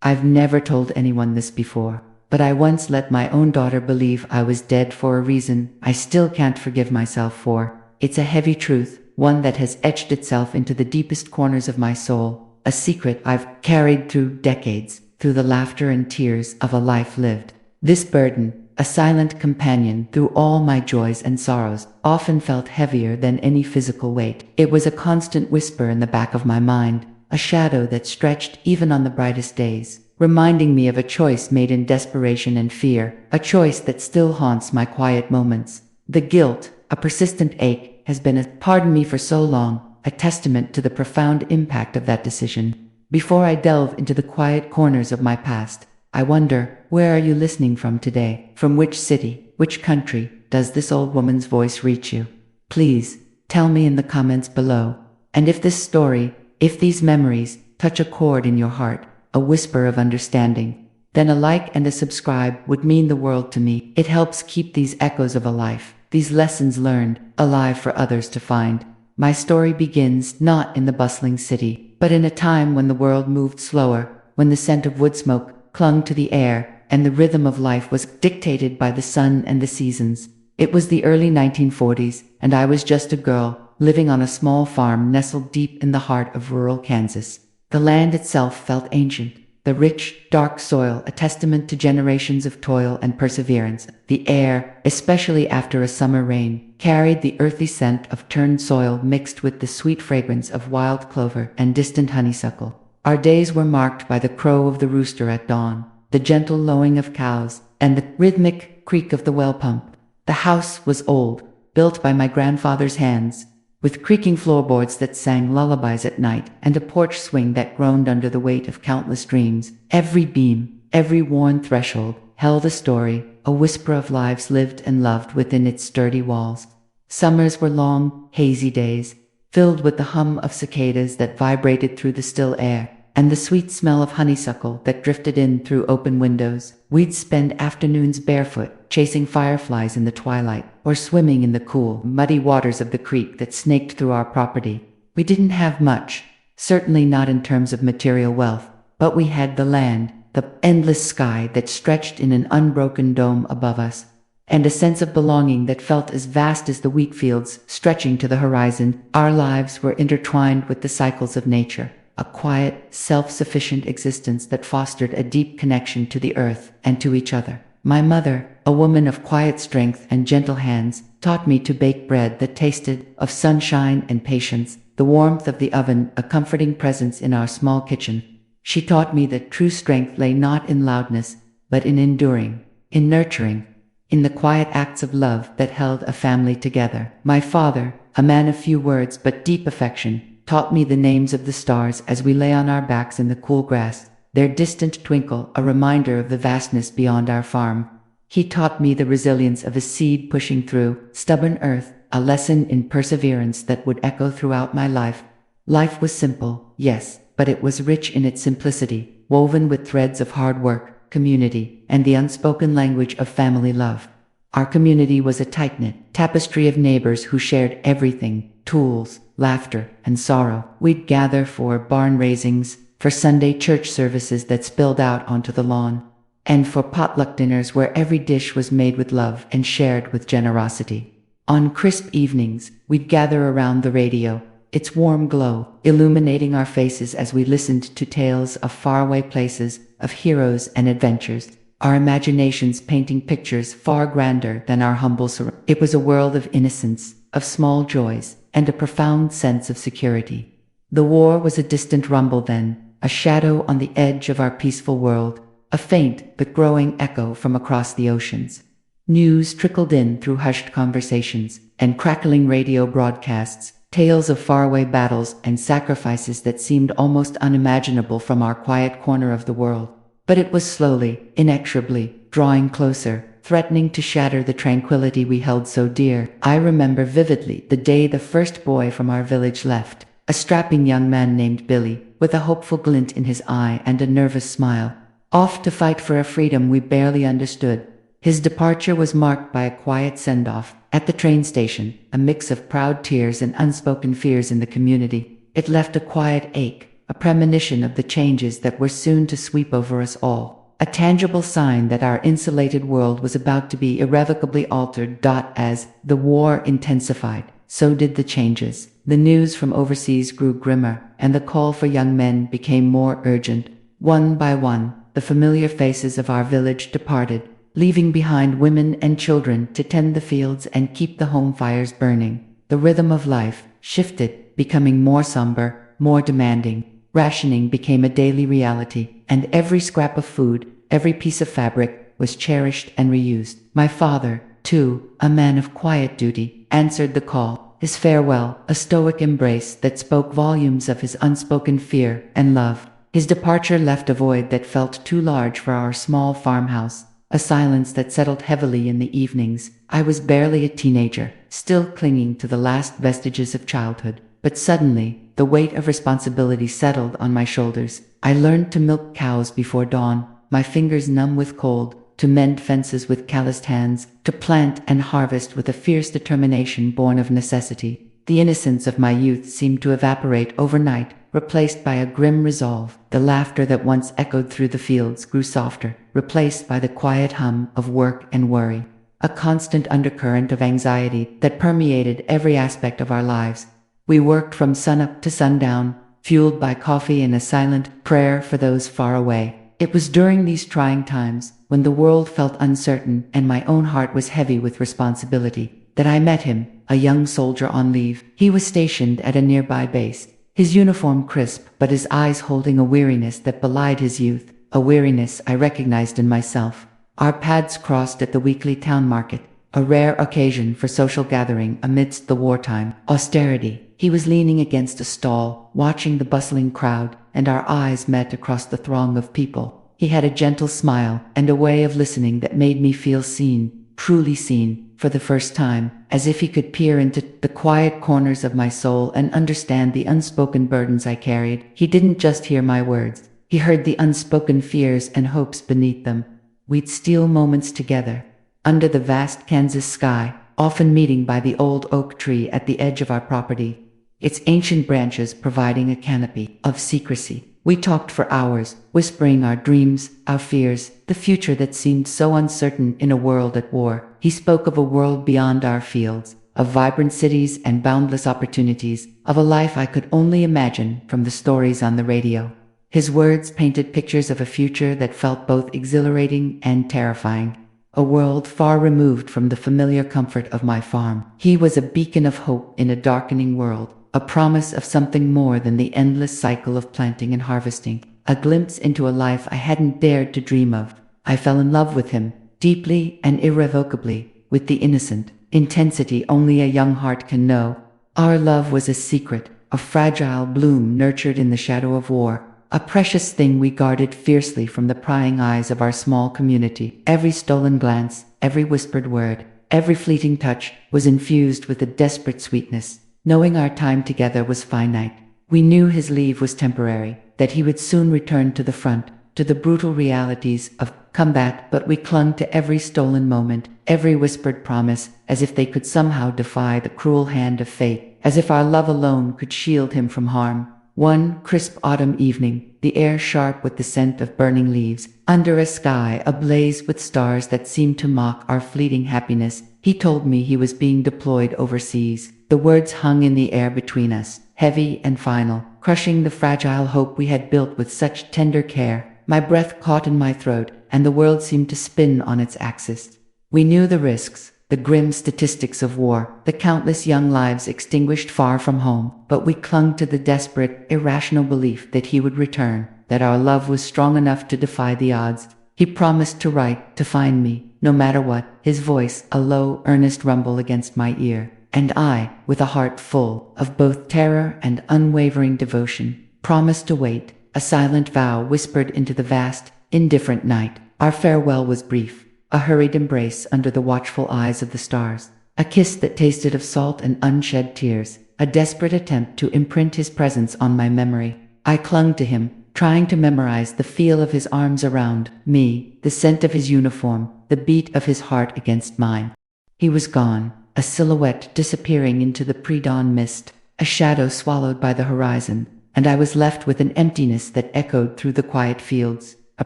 I've never told anyone this before, but I once let my own daughter believe I was dead for a reason I still can't forgive myself for. It's a heavy truth, one that has etched itself into the deepest corners of my soul, a secret I've carried through decades, through the laughter and tears of a life lived. This burden, a silent companion through all my joys and sorrows, often felt heavier than any physical weight. It was a constant whisper in the back of my mind, a shadow that stretched even on the brightest days, reminding me of a choice made in desperation and fear, a choice that still haunts my quiet moments. The guilt, a persistent ache, has been pardon me for so long, a testament to the profound impact of that decision. Before I delve into the quiet corners of my past, I wonder, where are you listening from today? From which city, which country, does this old woman's voice reach you? Please, tell me in the comments below. And if this story, if these memories, touch a chord in your heart, a whisper of understanding, then a like and a subscribe would mean the world to me. It helps keep these echoes of a life, these lessons learned, alive for others to find. My story begins not in the bustling city, but in a time when the world moved slower, when the scent of wood smoke clung to the air, and the rhythm of life was dictated by the sun and the seasons. It was the early 1940s, and I was just a girl, living on a small farm nestled deep in the heart of rural Kansas. The land itself felt ancient, the rich, dark soil a testament to generations of toil and perseverance. The air, especially after a summer rain, carried the earthy scent of turned soil mixed with the sweet fragrance of wild clover and distant honeysuckle. Our days were marked by the crow of the rooster at dawn, the gentle lowing of cows, and the rhythmic creak of the well pump. The house was old, built by my grandfather's hands, with creaking floorboards that sang lullabies at night, and a porch swing that groaned under the weight of countless dreams. Every beam, every worn threshold, held a story, a whisper of lives lived and loved within its sturdy walls. Summers were long, hazy days, filled with the hum of cicadas that vibrated through the still air, and the sweet smell of honeysuckle that drifted in through open windows. We'd spend afternoons barefoot, chasing fireflies in the twilight, or swimming in the cool, muddy waters of the creek that snaked through our property. We didn't have much, certainly not in terms of material wealth, but we had the land, the endless sky that stretched in an unbroken dome above us, and a sense of belonging that felt as vast as the wheat fields stretching to the horizon. Our lives were intertwined with the cycles of nature, a quiet, self-sufficient existence that fostered a deep connection to the earth and to each other. My mother, a woman of quiet strength and gentle hands, taught me to bake bread that tasted of sunshine and patience, the warmth of the oven a comforting presence in our small kitchen. She taught me that true strength lay not in loudness, but in enduring, in nurturing, in the quiet acts of love that held a family together. My father, a man of few words but deep affection, taught me the names of the stars as we lay on our backs in the cool grass, their distant twinkle a reminder of the vastness beyond our farm. He taught me the resilience of a seed pushing through stubborn earth, a lesson in perseverance that would echo throughout my life. Life was simple, yes, but it was rich in its simplicity, woven with threads of hard work, community, and the unspoken language of family love. Our community was a tight-knit tapestry of neighbors who shared everything: tools, laughter, and sorrow. We'd gather for barn raisings, for Sunday church services that spilled out onto the lawn, and for potluck dinners where every dish was made with love and shared with generosity. On crisp evenings, we'd gather around the radio, its warm glow illuminating our faces as we listened to tales of faraway places, of heroes and adventures, our imaginations painting pictures far grander than our humble surroundings. It was a world of innocence, of small joys, and a profound sense of security. The war was a distant rumble then, a shadow on the edge of our peaceful world, a faint but growing echo from across the oceans. News trickled in through hushed conversations and crackling radio broadcasts, tales of faraway battles and sacrifices that seemed almost unimaginable from our quiet corner of the world. But it was slowly, inexorably, drawing closer, threatening to shatter the tranquility we held so dear. I remember vividly the day the first boy from our village left, a strapping young man named Billy, with a hopeful glint in his eye and a nervous smile, off to fight for a freedom we barely understood. His departure was marked by a quiet send-off at the train station, a mix of proud tears and unspoken fears in the community. It left a quiet ache, a premonition of the changes that were soon to sweep over us all. A tangible sign that our insulated world was about to be irrevocably altered. As the war intensified, so did the changes. The news from overseas grew grimmer, and the call for young men became more urgent. One by one, the familiar faces of our village departed, leaving behind women and children to tend the fields and keep the home fires burning. The rhythm of life shifted, becoming more somber, more demanding. Rationing became a daily reality, and every scrap of food, every piece of fabric, was cherished and reused. My father, too, a man of quiet duty, answered the call, his farewell a stoic embrace that spoke volumes of his unspoken fear and love. His departure left a void that felt too large for our small farmhouse, a silence that settled heavily in the evenings. I was barely a teenager, still clinging to the last vestiges of childhood. But suddenly, the weight of responsibility settled on my shoulders. I learned to milk cows before dawn, my fingers numb with cold, to mend fences with calloused hands, to plant and harvest with a fierce determination born of necessity. The innocence of my youth seemed to evaporate overnight, replaced by a grim resolve. The laughter that once echoed through the fields grew softer, replaced by the quiet hum of work and worry. A constant undercurrent of anxiety that permeated every aspect of our lives. We worked from sunup to sundown, fueled by coffee and a silent prayer for those far away. It was during these trying times, when the world felt uncertain and my own heart was heavy with responsibility, that I met him, a young soldier on leave. He was stationed at a nearby base, his uniform crisp but his eyes holding a weariness that belied his youth, a weariness I recognized in myself. Our paths crossed at the weekly town market, a rare occasion for social gathering amidst the wartime austerity. He was leaning against a stall, watching the bustling crowd, and our eyes met across the throng of people. He had a gentle smile and a way of listening that made me feel seen, truly seen, for the first time, as if he could peer into the quiet corners of my soul and understand the unspoken burdens I carried. He didn't just hear my words. He heard the unspoken fears and hopes beneath them. We'd steal moments together, under the vast Kansas sky, often meeting by the old oak tree at the edge of our property, its ancient branches providing a canopy of secrecy. We talked for hours, whispering our dreams, our fears, the future that seemed so uncertain in a world at war. He spoke of a world beyond our fields, of vibrant cities and boundless opportunities, of a life I could only imagine from the stories on the radio. His words painted pictures of a future that felt both exhilarating and terrifying, a world far removed from the familiar comfort of my farm. He was a beacon of hope in a darkening world, a promise of something more than the endless cycle of planting and harvesting, a glimpse into a life I hadn't dared to dream of. I fell in love with him, deeply and irrevocably, with the innocent intensity only a young heart can know. Our love was a secret, a fragile bloom nurtured in the shadow of war, a precious thing we guarded fiercely from the prying eyes of our small community. Every stolen glance, every whispered word, every fleeting touch was infused with a desperate sweetness. Knowing our time together was finite, we knew his leave was temporary, that he would soon return to the front, to the brutal realities of combat, but we clung to every stolen moment, every whispered promise, as if they could somehow defy the cruel hand of fate, as if our love alone could shield him from harm. One crisp autumn evening, the air sharp with the scent of burning leaves, under a sky ablaze with stars that seemed to mock our fleeting happiness, he told me he was being deployed overseas. The words hung in the air between us, heavy and final, crushing the fragile hope we had built with such tender care. My breath caught in my throat, and the world seemed to spin on its axis. We knew the risks, the grim statistics of war, the countless young lives extinguished far from home, but we clung to the desperate, irrational belief that he would return, that our love was strong enough to defy the odds. He promised to write, to find me, no matter what, his voice a low, earnest rumble against my ear. And I, with a heart full of both terror and unwavering devotion, promised to wait, a silent vow whispered into the vast, indifferent night. Our farewell was brief, a hurried embrace under the watchful eyes of the stars, a kiss that tasted of salt and unshed tears, a desperate attempt to imprint his presence on my memory. I clung to him, trying to memorize the feel of his arms around me, the scent of his uniform, the beat of his heart against mine. He was gone, a silhouette disappearing into the pre-dawn mist, a shadow swallowed by the horizon, and I was left with an emptiness that echoed through the quiet fields, a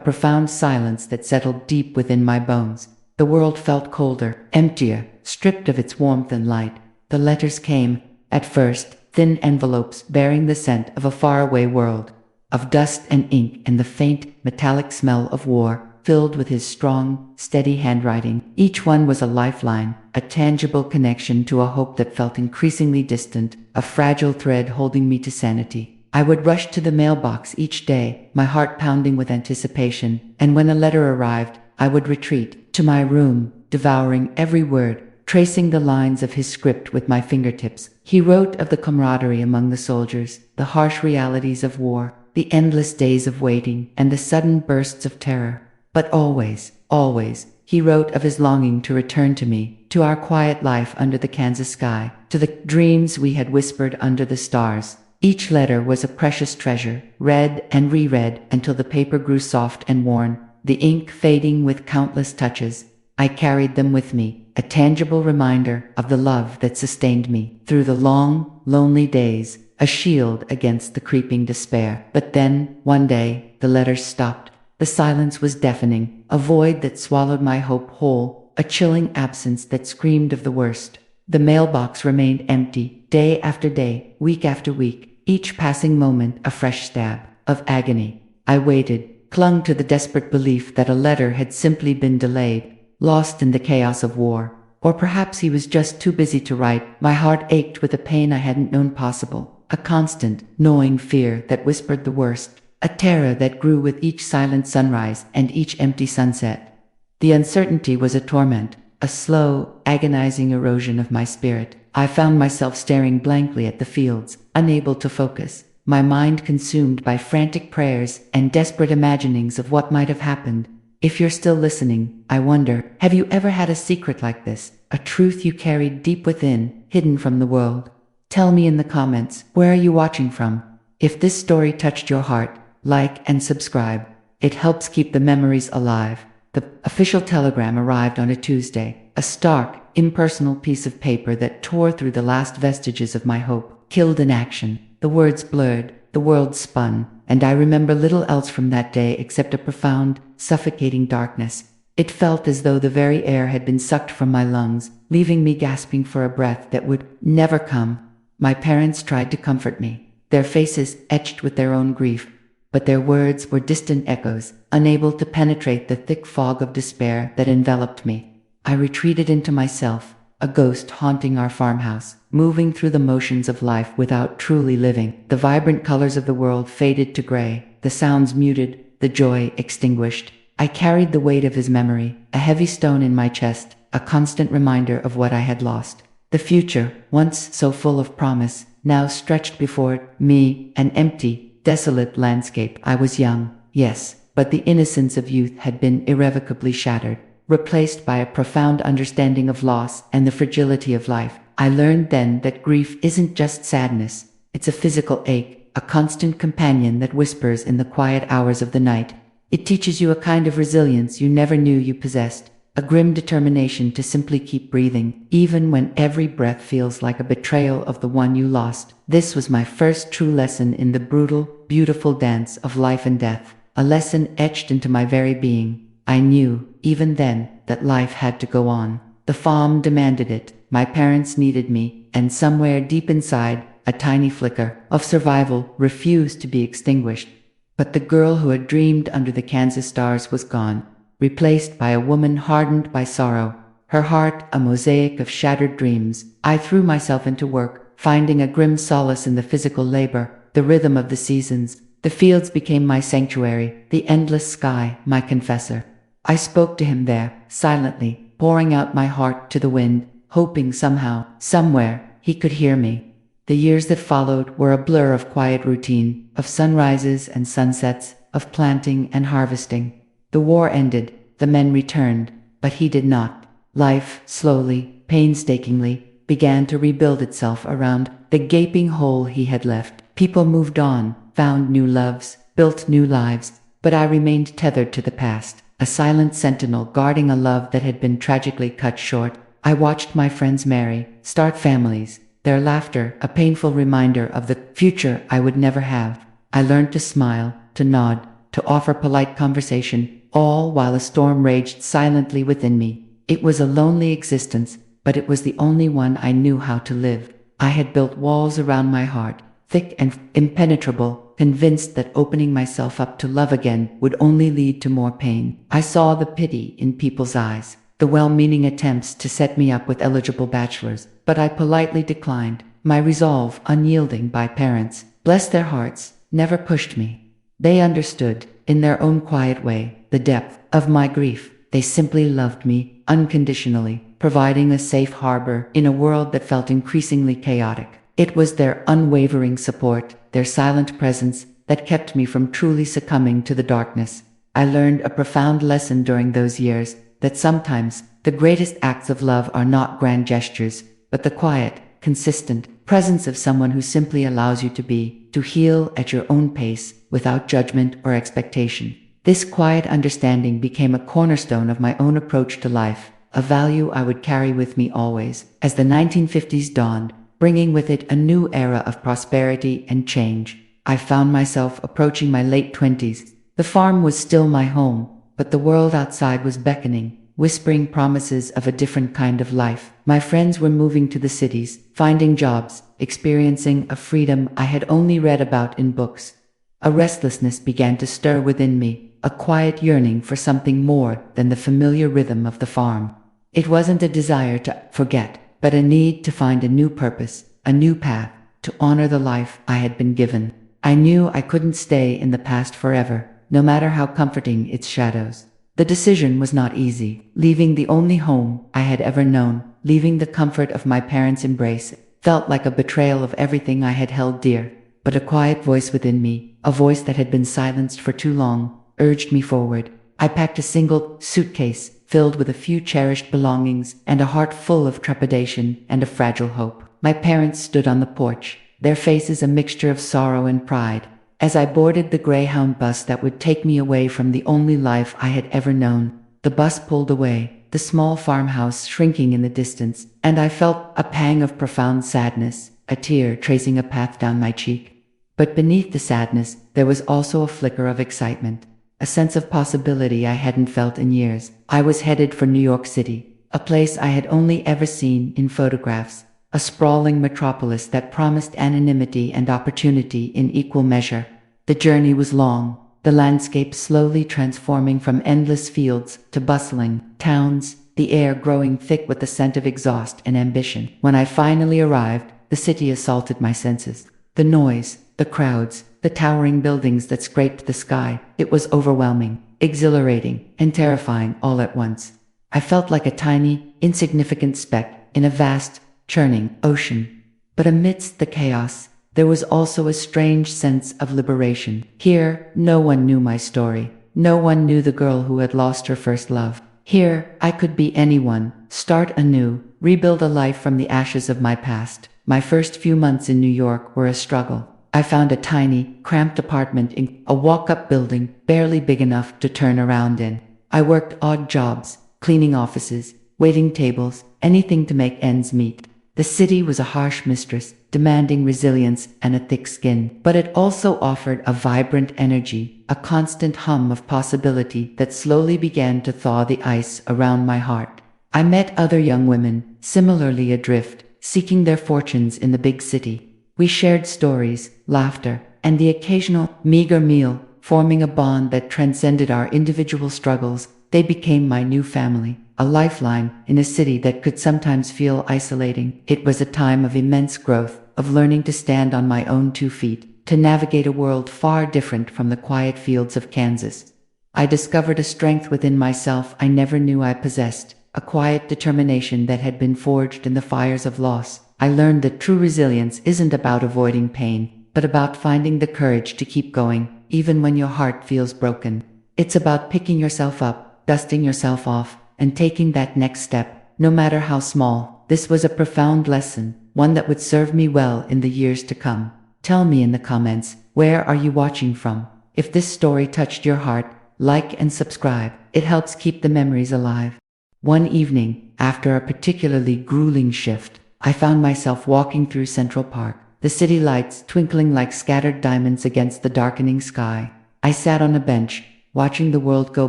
profound silence that settled deep within my bones. The world felt colder, emptier, stripped of its warmth and light. The letters came, at first, thin envelopes bearing the scent of a faraway world, of dust and ink and the faint, metallic smell of war, filled with his strong, steady handwriting. Each one was a lifeline, a tangible connection to a hope that felt increasingly distant, a fragile thread holding me to sanity. I would rush to the mailbox each day, my heart pounding with anticipation, and when a letter arrived, I would retreat to my room, devouring every word, tracing the lines of his script with my fingertips. He wrote of the camaraderie among the soldiers, the harsh realities of war, the endless days of waiting, and the sudden bursts of terror. But always, always, he wrote of his longing to return to me, to our quiet life under the Kansas sky, to the dreams we had whispered under the stars. Each letter was a precious treasure, read and reread until the paper grew soft and worn, the ink fading with countless touches. I carried them with me, a tangible reminder of the love that sustained me through the long, lonely days, a shield against the creeping despair. But then, one day, the letters stopped. The silence was deafening, a void that swallowed my hope whole, a chilling absence that screamed of the worst. The mailbox remained empty, day after day, week after week, each passing moment a fresh stab of agony. I waited, clung to the desperate belief that a letter had simply been delayed, lost in the chaos of war. Or perhaps he was just too busy to write. My heart ached with a pain I hadn't known possible, a constant, gnawing fear that whispered the worst. A terror that grew with each silent sunrise and each empty sunset. The uncertainty was a torment, a slow, agonizing erosion of my spirit. I found myself staring blankly at the fields, unable to focus, my mind consumed by frantic prayers and desperate imaginings of what might have happened. If you're still listening, I wonder, have you ever had a secret like this, a truth you carried deep within, hidden from the world? Tell me in the comments, where are you watching from? If this story touched your heart, like and subscribe. It helps keep the memories alive. The official telegram arrived on a Tuesday, a stark, impersonal piece of paper that tore through the last vestiges of my hope, killed in action. The words blurred, the world spun, and I remember little else from that day except a profound, suffocating darkness. It felt as though the very air had been sucked from my lungs, leaving me gasping for a breath that would never come. My parents tried to comfort me, their faces etched with their own grief, but their words were distant echoes, unable to penetrate the thick fog of despair that enveloped me. I retreated into myself, a ghost haunting our farmhouse, moving through the motions of life without truly living. The vibrant colors of the world faded to gray, the sounds muted, the joy extinguished. I carried the weight of his memory, a heavy stone in my chest, a constant reminder of what I had lost. The future, once so full of promise, now stretched before me, an empty, desolate landscape. I was young, yes, but the innocence of youth had been irrevocably shattered, replaced by a profound understanding of loss and the fragility of life. I learned then that grief isn't just sadness, it's a physical ache, a constant companion that whispers in the quiet hours of the night. It teaches you a kind of resilience you never knew you possessed, a grim determination to simply keep breathing, even when every breath feels like a betrayal of the one you lost. This was my first true lesson in the brutal, beautiful dance of life and death, a lesson etched into my very being. I knew, even then, that life had to go on. The farm demanded it, my parents needed me, and somewhere deep inside, a tiny flicker of survival refused to be extinguished. But the girl who had dreamed under the Kansas stars was gone, replaced by a woman hardened by sorrow, her heart a mosaic of shattered dreams. I threw myself into work, finding a grim solace in the physical labor, the rhythm of the seasons. The fields became my sanctuary, the endless sky my confessor. I spoke to him there, silently, pouring out my heart to the wind, hoping somehow, somewhere, he could hear me. The years that followed were a blur of quiet routine, of sunrises and sunsets, of planting and harvesting. The war ended, the men returned, but he did not. Life, slowly, painstakingly, began to rebuild itself around the gaping hole he had left. People moved on, found new loves, built new lives, but I remained tethered to the past, a silent sentinel guarding a love that had been tragically cut short. I watched my friends marry, start families, their laughter a painful reminder of the future I would never have. I learned to smile, to nod, to offer polite conversation, all while a storm raged silently within me. It was a lonely existence, but it was the only one I knew how to live. I had built walls around my heart, thick and impenetrable, convinced that opening myself up to love again would only lead to more pain. I saw the pity in people's eyes, the well-meaning attempts to set me up with eligible bachelors, but I politely declined. My resolve, unyielding by parents, bless their hearts, never pushed me. They understood, in their own quiet way, the depth of my grief. They simply loved me, unconditionally, providing a safe harbor in a world that felt increasingly chaotic. It was their unwavering support, their silent presence, that kept me from truly succumbing to the darkness. I learned a profound lesson during those years, that sometimes the greatest acts of love are not grand gestures, but the quiet, consistent presence of someone who simply allows you to heal at your own pace, without judgment or expectation. This quiet understanding became a cornerstone of my own approach to life, a value I would carry with me always. As the 1950s dawned, bringing with it a new era of prosperity and change, I found myself approaching my late 20s. The farm was still my home, but the world outside was beckoning, whispering promises of a different kind of life. My friends were moving to the cities, finding jobs, experiencing a freedom I had only read about in books. A restlessness began to stir within me, a quiet yearning for something more than the familiar rhythm of the farm. It wasn't a desire to forget, but a need to find a new purpose, a new path, to honor the life I had been given. I knew I couldn't stay in the past forever, no matter how comforting its shadows. The decision was not easy. Leaving the only home I had ever known, leaving the comfort of my parents' embrace, felt like a betrayal of everything I had held dear. But a quiet voice within me, a voice that had been silenced for too long, urged me forward. I packed a single suitcase, filled with a few cherished belongings, and a heart full of trepidation and a fragile hope. My parents stood on the porch, their faces a mixture of sorrow and pride, as I boarded the Greyhound bus that would take me away from the only life I had ever known. The bus pulled away, the small farmhouse shrinking in the distance, and I felt a pang of profound sadness, a tear tracing a path down my cheek. But beneath the sadness, there was also a flicker of excitement, a sense of possibility I hadn't felt in years. I was headed for New York City, a place I had only ever seen in photographs, a sprawling metropolis that promised anonymity and opportunity in equal measure. The journey was long, the landscape slowly transforming from endless fields to bustling towns, the air growing thick with the scent of exhaust and ambition. When I finally arrived, the city assaulted my senses. The noise, the crowds, the towering buildings that scraped the sky, it was overwhelming, exhilarating, and terrifying all at once. I felt like a tiny, insignificant speck in a vast, churning ocean. But amidst the chaos, there was also a strange sense of liberation. Here, no one knew my story. No one knew the girl who had lost her first love. Here, I could be anyone, start anew, rebuild a life from the ashes of my past. My first few months in New York were a struggle. I found a tiny, cramped apartment in a walk-up building, barely big enough to turn around in. I worked odd jobs, cleaning offices, waiting tables, anything to make ends meet. The city was a harsh mistress, demanding resilience and a thick skin, but it also offered a vibrant energy, a constant hum of possibility that slowly began to thaw the ice around my heart. I met other young women, similarly adrift, seeking their fortunes in the big city. We shared stories, laughter, and the occasional meager meal, forming a bond that transcended our individual struggles. They became my new family, a lifeline in a city that could sometimes feel isolating. It was a time of immense growth, of learning to stand on my own 2 feet, to navigate a world far different from the quiet fields of Kansas. I discovered a strength within myself I never knew I possessed, a quiet determination that had been forged in the fires of loss. I learned that true resilience isn't about avoiding pain, but about finding the courage to keep going, even when your heart feels broken. It's about picking yourself up, dusting yourself off, and taking that next step, no matter how small. This was a profound lesson, one that would serve me well in the years to come. Tell me in the comments, where are you watching from? If this story touched your heart, like and subscribe. It helps keep the memories alive. One evening, after a particularly grueling shift, I found myself walking through Central Park, the city lights twinkling like scattered diamonds against the darkening sky. I sat on a bench, watching the world go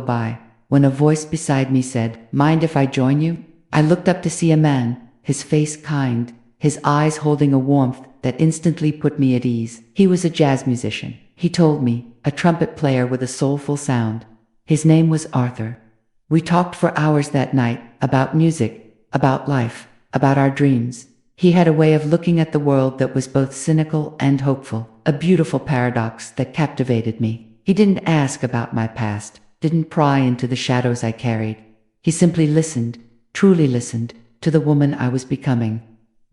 by, when a voice beside me said, "Mind if I join you?" I looked up to see a man, his face kind, his eyes holding a warmth that instantly put me at ease. He was a jazz musician, he told me, a trumpet player with a soulful sound. His name was Arthur. We talked for hours that night, about music, about life, about our dreams. He had a way of looking at the world that was both cynical and hopeful, a beautiful paradox that captivated me. He didn't ask about my past, didn't pry into the shadows I carried. He simply listened, truly listened, to the woman I was becoming.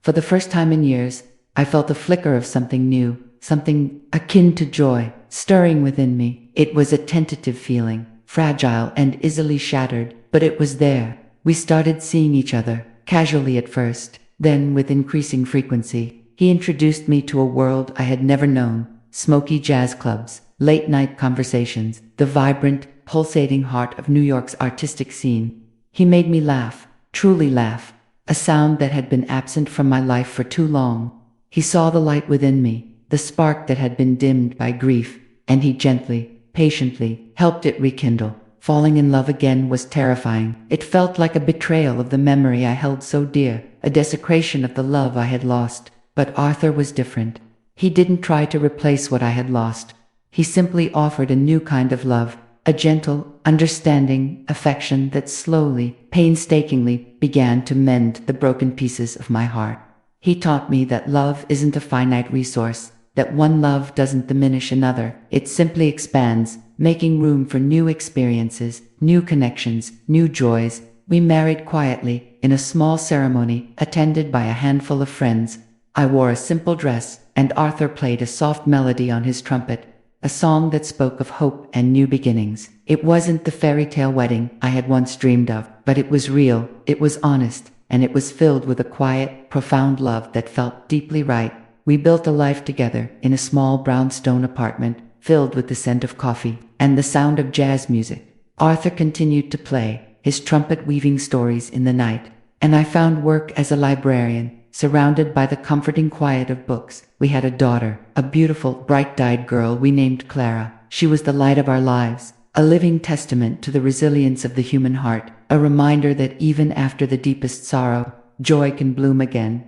For the first time in years, I felt the flicker of something new, something akin to joy, stirring within me. It was a tentative feeling, fragile and easily shattered, but it was there. We started seeing each other, casually at first, then with increasing frequency. He introduced me to a world I had never known, smoky jazz clubs, late-night conversations, the vibrant, pulsating heart of New York's artistic scene. He made me laugh, truly laugh, a sound that had been absent from my life for too long. He saw the light within me, the spark that had been dimmed by grief, and he gently, patiently, helped it rekindle. Falling in love again was terrifying. It felt like a betrayal of the memory I held so dear, a desecration of the love I had lost. But Arthur was different. He didn't try to replace what I had lost. He simply offered a new kind of love, a gentle, understanding affection that slowly, painstakingly began to mend the broken pieces of my heart. He taught me that love isn't a finite resource, that one love doesn't diminish another, it simply expands, making room for new experiences, new connections, new joys. We married quietly, in a small ceremony, attended by a handful of friends. I wore a simple dress, and Arthur played a soft melody on his trumpet, a song that spoke of hope and new beginnings. It wasn't the fairy tale wedding I had once dreamed of, but it was real, it was honest, and it was filled with a quiet, profound love that felt deeply right. We built a life together in a small brownstone apartment, filled with the scent of coffee and the sound of jazz music. Arthur continued to play, his trumpet weaving stories in the night, and I found work as a librarian, surrounded by the comforting quiet of books. We had a daughter, a beautiful, bright-eyed girl we named Clara. She was the light of our lives, a living testament to the resilience of the human heart, a reminder that even after the deepest sorrow, joy can bloom again.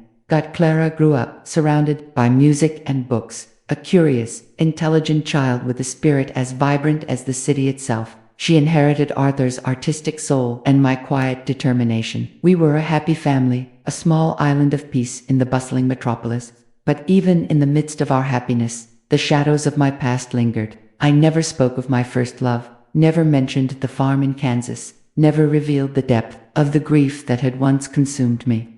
Clara grew up, surrounded by music and books, a curious, intelligent child with a spirit as vibrant as the city itself. She inherited Arthur's artistic soul and my quiet determination. We were a happy family, a small island of peace in the bustling metropolis. But even in the midst of our happiness, the shadows of my past lingered. I never spoke of my first love, never mentioned the farm in Kansas, never revealed the depth of the grief that had once consumed me.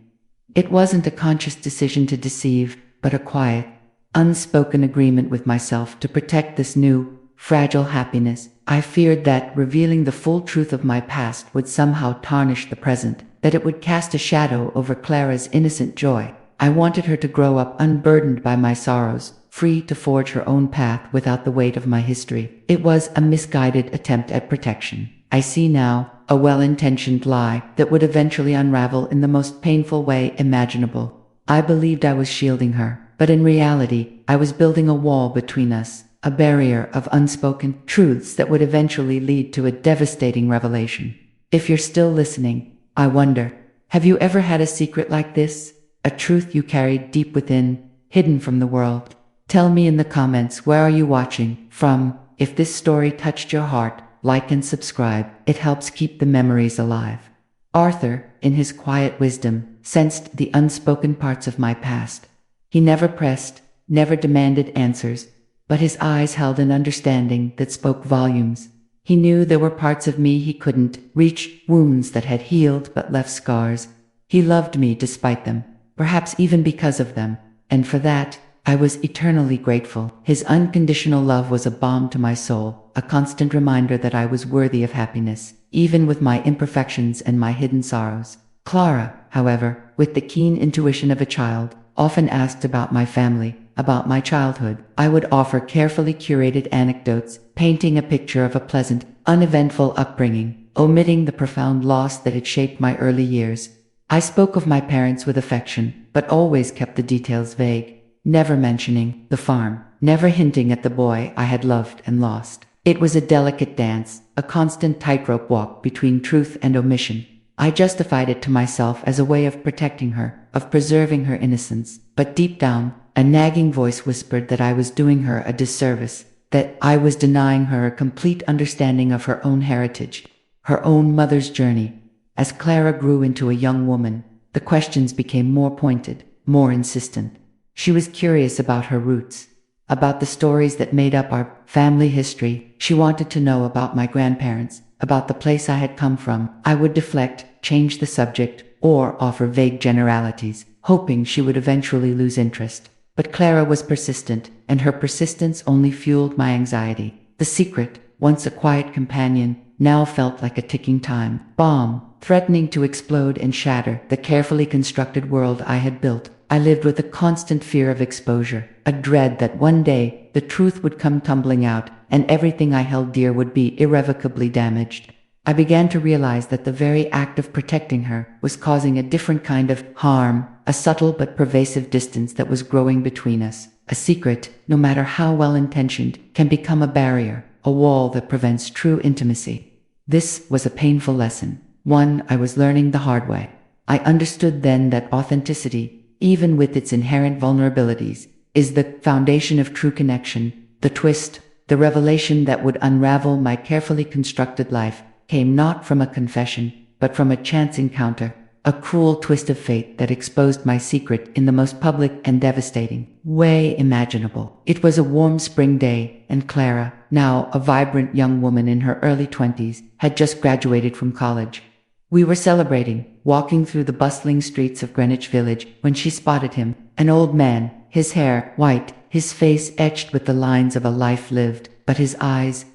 It wasn't a conscious decision to deceive, but a quiet, unspoken agreement with myself to protect this new, fragile happiness. I feared that revealing the full truth of my past would somehow tarnish the present, that it would cast a shadow over Clara's innocent joy. I wanted her to grow up unburdened by my sorrows, free to forge her own path without the weight of my history. It was a misguided attempt at protection. I see now, a well-intentioned lie that would eventually unravel in the most painful way imaginable. I believed I was shielding her, but in reality, I was building a wall between us, a barrier of unspoken truths that would eventually lead to a devastating revelation. If you're still listening, I wonder, have you ever had a secret like this? A truth you carried deep within, hidden from the world? Tell me in the comments, where are you watching from? If this story touched your heart, like and subscribe. It helps keep the memories alive. Arthur, in his quiet wisdom, sensed the unspoken parts of my past. He never pressed, never demanded answers, but his eyes held an understanding that spoke volumes. He knew there were parts of me he couldn't reach, wounds that had healed but left scars. He loved me despite them, perhaps even because of them, and for that, I was eternally grateful. His unconditional love was a balm to my soul, a constant reminder that I was worthy of happiness, even with my imperfections and my hidden sorrows. Clara, however, with the keen intuition of a child, often asked about my family, about my childhood. I would offer carefully curated anecdotes, painting a picture of a pleasant, uneventful upbringing, omitting the profound loss that had shaped my early years. I spoke of my parents with affection, but always kept the details vague, never mentioning the farm, never hinting at the boy I had loved and lost. It was a delicate dance, a constant tightrope walk between truth and omission. I justified it to myself as a way of protecting her, of preserving her innocence, but deep down, a nagging voice whispered that I was doing her a disservice, that I was denying her a complete understanding of her own heritage, her own mother's journey. As Clara grew into a young woman, the questions became more pointed, more insistent. She was curious about her roots, about the stories that made up our family history. She wanted to know about my grandparents, about the place I had come from. I would deflect, change the subject, or offer vague generalities, hoping she would eventually lose interest. But Clara was persistent, and her persistence only fueled my anxiety. The secret, once a quiet companion, now felt like a ticking time bomb, threatening to explode and shatter the carefully constructed world I had built. I lived with a constant fear of exposure, a dread that one day the truth would come tumbling out, and everything I held dear would be irrevocably damaged. I began to realize that the very act of protecting her was causing a different kind of harm, a subtle but pervasive distance that was growing between us. A secret, no matter how well-intentioned, can become a barrier, a wall that prevents true intimacy. This was a painful lesson, one I was learning the hard way. I understood then that authenticity, even with its inherent vulnerabilities, is the foundation of true connection. The twist, the revelation that would unravel my carefully constructed life, came not from a confession, but from a chance encounter, a cruel twist of fate that exposed my secret in the most public and devastating way imaginable. It was a warm spring day, and Clara, now a vibrant young woman in her early 20s, had just graduated from college. We were celebrating, walking through the bustling streets of Greenwich Village, when she spotted him, an old man, his hair white, his face etched with the lines of a life lived, but his eyes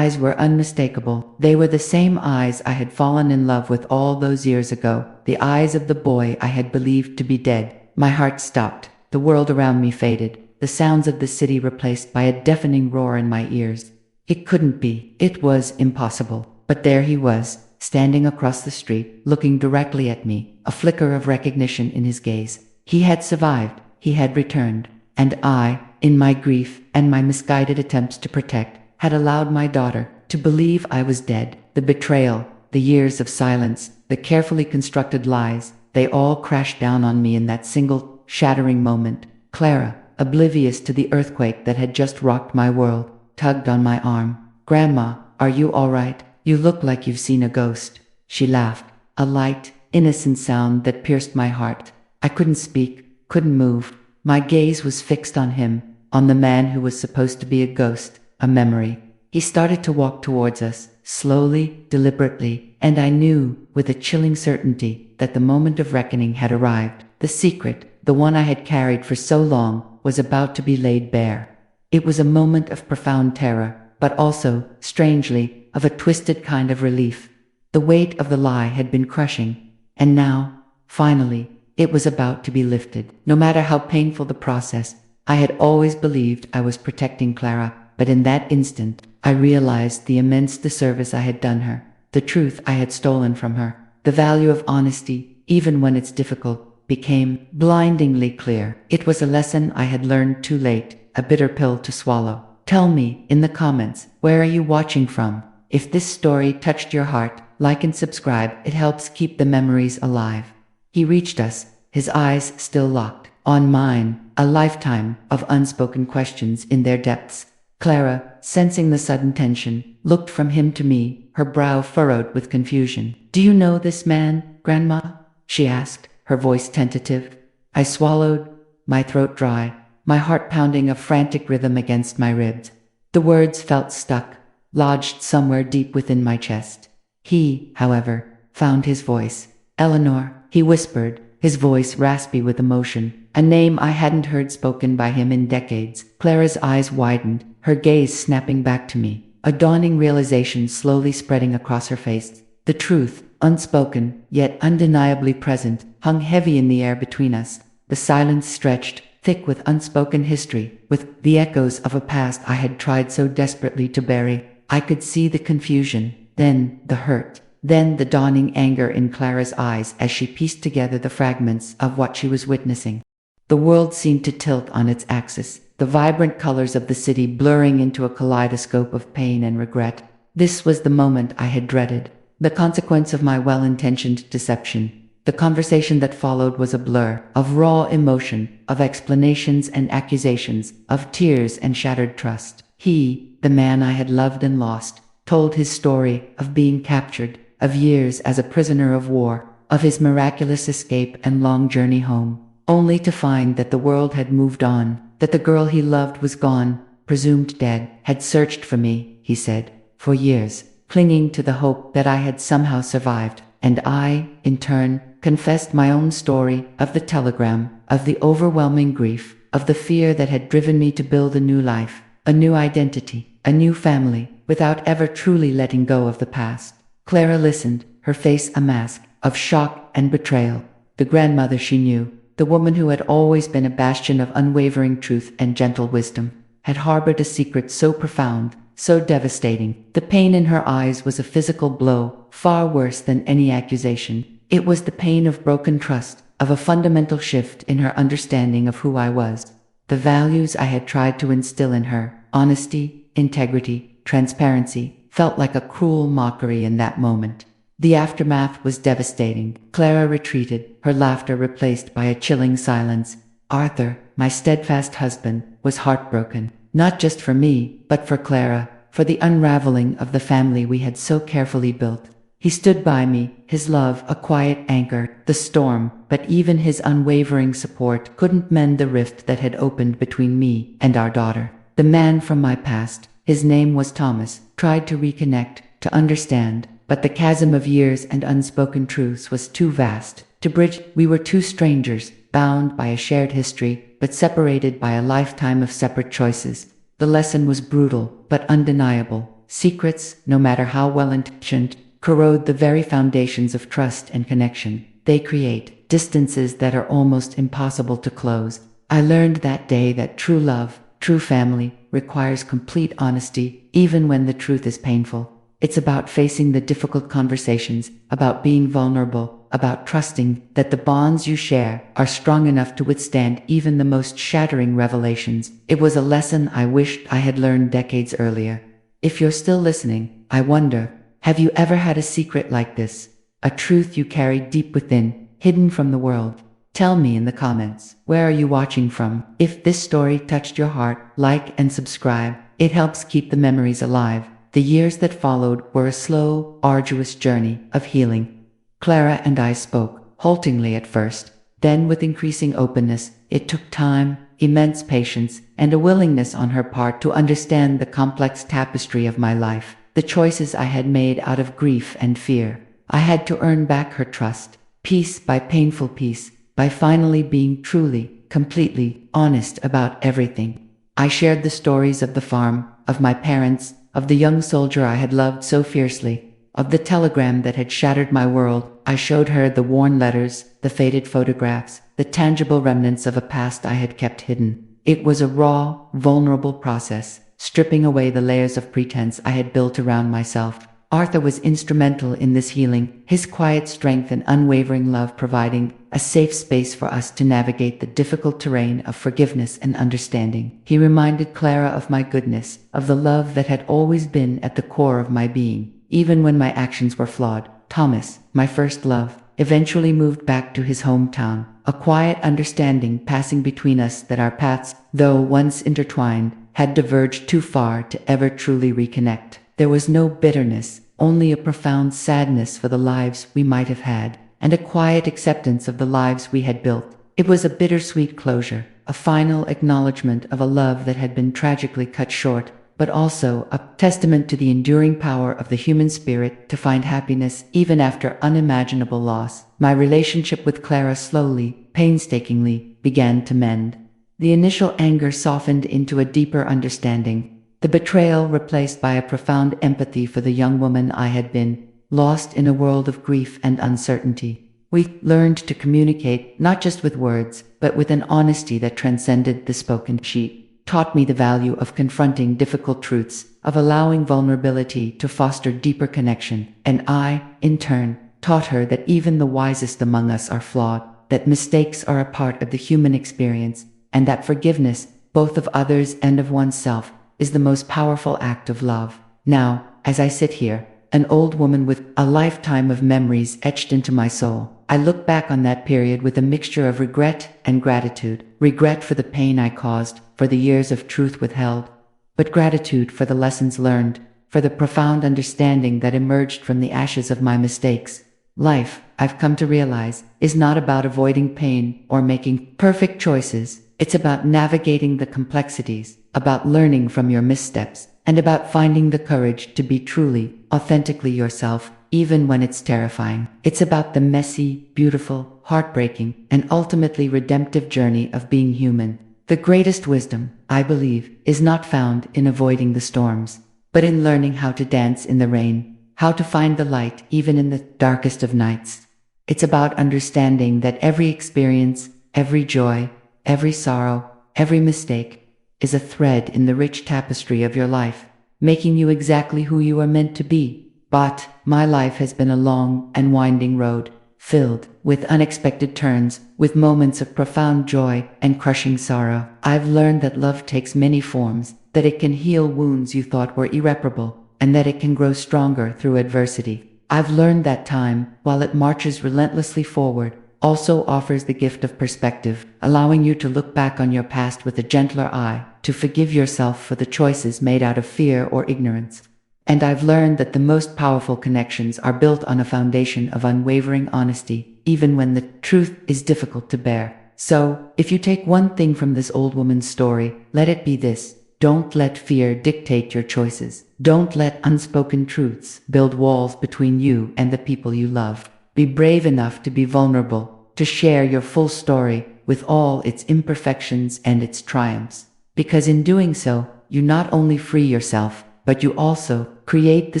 were unmistakable. They were the same eyes I had fallen in love with all those years ago, the eyes of the boy I had believed to be dead. My heart stopped, the world around me faded, the sounds of the city replaced by a deafening roar in my ears. It couldn't be, it was impossible. But there he was, standing across the street, looking directly at me, a flicker of recognition in his gaze. He had survived, he had returned, and I, in my grief and my misguided attempts to protect, had allowed my daughter to believe I was dead. The betrayal, the years of silence, the carefully constructed lies, they all crashed down on me in that single, shattering moment. Clara, oblivious to the earthquake that had just rocked my world, tugged on my arm. "Grandma, are you all right? You look like you've seen a ghost." She laughed, a light, innocent sound that pierced my heart. I couldn't speak, couldn't move. My gaze was fixed on him, on the man who was supposed to be a ghost, a memory. He started to walk towards us, slowly, deliberately, and I knew, with a chilling certainty, that the moment of reckoning had arrived. The secret, the one I had carried for so long, was about to be laid bare. It was a moment of profound terror, but also, strangely, of a twisted kind of relief. The weight of the lie had been crushing, and now, finally, it was about to be lifted. No matter how painful the process, I had always believed I was protecting Clara, but in that instant, I realized the immense disservice I had done her, the truth I had stolen from her. The value of honesty, even when it's difficult, became blindingly clear. It was a lesson I had learned too late, a bitter pill to swallow. Tell me, in the comments, where are you watching from? If this story touched your heart, like and subscribe, it helps keep the memories alive. He reached us, his eyes still locked on mine, a lifetime of unspoken questions in their depths. Clara, sensing the sudden tension, looked from him to me, her brow furrowed with confusion. "Do you know this man, Grandma?" she asked, her voice tentative. I swallowed, my throat dry, my heart pounding a frantic rhythm against my ribs. The words felt stuck, lodged somewhere deep within my chest. He, however, found his voice. "Eleanor," he whispered, his voice raspy with emotion, a name I hadn't heard spoken by him in decades. Clara's eyes widened, her gaze snapping back to me, a dawning realization slowly spreading across her face. The truth, unspoken, yet undeniably present, hung heavy in the air between us. The silence stretched, thick with unspoken history, with the echoes of a past I had tried so desperately to bury. I could see the confusion, then the hurt, Then the dawning anger in Clara's eyes as she pieced together the fragments of what she was witnessing. The world seemed to tilt on its axis, the vibrant colors of the city blurring into a kaleidoscope of pain and regret. This was the moment I had dreaded, the consequence of my well-intentioned deception. The conversation that followed was a blur of raw emotion, of explanations and accusations, of tears and shattered trust. He, the man I had loved and lost, told his story of being captured, of years as a prisoner of war, of his miraculous escape and long journey home, only to find that the world had moved on, that the girl he loved was gone, presumed dead, had searched for me, he said, for years, clinging to the hope that I had somehow survived. And I, in turn, confessed my own story of the telegram, of the overwhelming grief, of the fear that had driven me to build a new life, a new identity, a new family, without ever truly letting go of the past. Clara listened, her face a mask of shock and betrayal. The grandmother she knew, the woman who had always been a bastion of unwavering truth and gentle wisdom, had harbored a secret so profound, so devastating. The pain in her eyes was a physical blow, far worse than any accusation. It was the pain of broken trust, of a fundamental shift in her understanding of who I was. The values I had tried to instill in her, honesty, integrity, transparency, felt like a cruel mockery in that moment. The aftermath was devastating. Clara retreated, her laughter replaced by a chilling silence. Arthur, my steadfast husband, was heartbroken, not just for me, but for Clara, for the unraveling of the family we had so carefully built. He stood by me, his love a quiet anchor, the storm, but even his unwavering support couldn't mend the rift that had opened between me and our daughter. The man from my past, his name was Thomas, tried to reconnect, to understand, but the chasm of years and unspoken truths was too vast to bridge. We were two strangers, bound by a shared history, but separated by a lifetime of separate choices. The lesson was brutal, but undeniable. Secrets, no matter how well-intentioned, corrode the very foundations of trust and connection. They create distances that are almost impossible to close. I learned that day that true love, true family, requires complete honesty, even when the truth is painful. It's about facing the difficult conversations, about being vulnerable, about trusting that the bonds you share are strong enough to withstand even the most shattering revelations. It was a lesson I wished I had learned decades earlier. If you're still listening, I wonder, have you ever had a secret like this? A truth you carried deep within, hidden from the world? Tell me in the comments. Where are you watching from? If this story touched your heart, like and subscribe. It helps keep the memories alive. The years that followed were a slow, arduous journey of healing. Clara and I spoke, haltingly at first, then with increasing openness. It took time, immense patience, and a willingness on her part to understand the complex tapestry of my life, the choices I had made out of grief and fear. I had to earn back her trust, piece by painful piece, by finally being truly, completely honest about everything. I shared the stories of the farm, of my parents, of the young soldier I had loved so fiercely, of the telegram that had shattered my world. I showed her the worn letters, the faded photographs, the tangible remnants of a past I had kept hidden. It was a raw, vulnerable process, stripping away the layers of pretense I had built around myself. Arthur was instrumental in this healing, his quiet strength and unwavering love providing a safe space for us to navigate the difficult terrain of forgiveness and understanding. He reminded Clara of my goodness, of the love that had always been at the core of my being, even when my actions were flawed. Thomas, my first love, eventually moved back to his hometown, a quiet understanding passing between us that our paths, though once intertwined, had diverged too far to ever truly reconnect. There was no bitterness, only a profound sadness for the lives we might have had, and a quiet acceptance of the lives we had built. It was a bittersweet closure, a final acknowledgement of a love that had been tragically cut short, but also a testament to the enduring power of the human spirit to find happiness even after unimaginable loss. My relationship with Clara slowly, painstakingly, began to mend. The initial anger softened into a deeper understanding, the betrayal replaced by a profound empathy for the young woman I had been, lost in a world of grief and uncertainty. We learned to communicate not just with words, but with an honesty that transcended the spoken sheet. taught me the value of confronting difficult truths, of allowing vulnerability to foster deeper connection, and I, in turn, taught her that even the wisest among us are flawed, that mistakes are a part of the human experience, and that forgiveness, both of others and of oneself, is the most powerful act of love. Now, as I sit here, an old woman with a lifetime of memories etched into my soul, I look back on that period with a mixture of regret and gratitude. Regret for the pain I caused, for the years of truth withheld, but gratitude for the lessons learned, for the profound understanding that emerged from the ashes of my mistakes. Life, I've come to realize, is not about avoiding pain or making perfect choices. It's about navigating the complexities, about learning from your missteps, and about finding the courage to be truly, authentically yourself, even when it's terrifying. It's about the messy, beautiful, heartbreaking, and ultimately redemptive journey of being human. The greatest wisdom, I believe, is not found in avoiding the storms, but in learning how to dance in the rain, how to find the light even in the darkest of nights. It's about understanding that every experience, every joy, every sorrow, every mistake, is a thread in the rich tapestry of your life, making you exactly who you are meant to be. But my life has been a long and winding road, filled with unexpected turns, with moments of profound joy and crushing sorrow. I've learned that love takes many forms, that it can heal wounds you thought were irreparable, and that it can grow stronger through adversity. I've learned that time, while it marches relentlessly forward, also offers the gift of perspective, allowing you to look back on your past with a gentler eye, to forgive yourself for the choices made out of fear or ignorance. And I've learned that the most powerful connections are built on a foundation of unwavering honesty, even when the truth is difficult to bear. So, if you take one thing from this old woman's story, let it be this: don't let fear dictate your choices. Don't let unspoken truths build walls between you and the people you love. Be brave enough to be vulnerable, to share your full story with all its imperfections and its triumphs. Because in doing so, you not only free yourself, but you also create the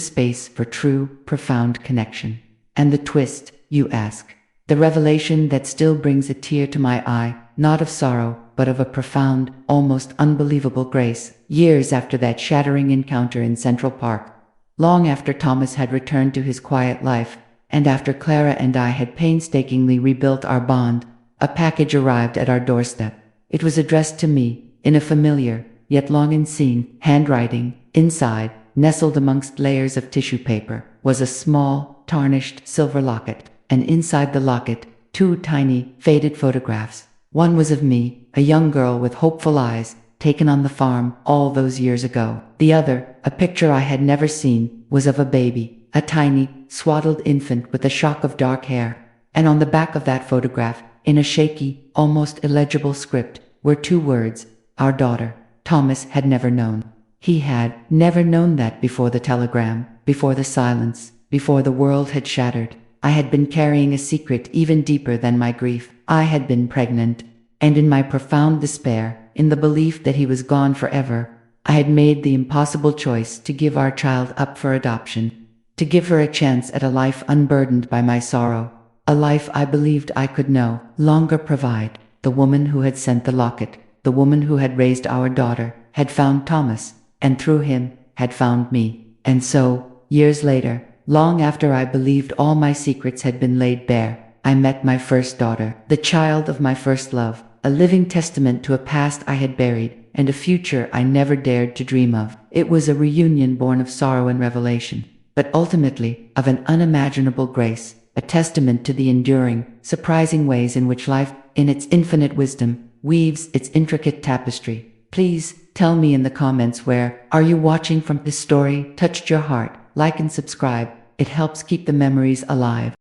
space for true, profound connection. And the twist, you ask? The revelation that still brings a tear to my eye, not of sorrow, but of a profound, almost unbelievable grace, years after that shattering encounter in Central Park. Long after Thomas had returned to his quiet life, and after Clara and I had painstakingly rebuilt our bond, a package arrived at our doorstep. It was addressed to me, in a familiar, yet long unseen, handwriting. Inside, nestled amongst layers of tissue paper, was a small, tarnished silver locket, and inside the locket, 2 tiny, faded photographs. One was of me, a young girl with hopeful eyes, taken on the farm all those years ago. The other, a picture I had never seen, was of a baby, a tiny, swaddled infant with a shock of dark hair. And on the back of that photograph, in a shaky, almost illegible script, were 2 words: our daughter. Thomas had never known. He had never known that before the telegram, before the silence, before the world had shattered. I had been carrying a secret even deeper than my grief. I had been pregnant. And in my profound despair, in the belief that he was gone forever, I had made the impossible choice to give our child up for adoption, to give her a chance at a life unburdened by my sorrow, a life I believed I could no longer provide. The woman who had sent the locket, the woman who had raised our daughter, had found Thomas, and through him, had found me. And so, years later, long after I believed all my secrets had been laid bare, I met my first daughter, the child of my first love, a living testament to a past I had buried, and a future I never dared to dream of. It was a reunion born of sorrow and revelation, but ultimately, of an unimaginable grace, a testament to the enduring, surprising ways in which life, in its infinite wisdom, weaves its intricate tapestry. Please, tell me in the comments where are you watching from. This story touched your heart. Like and subscribe. It helps keep the memories alive.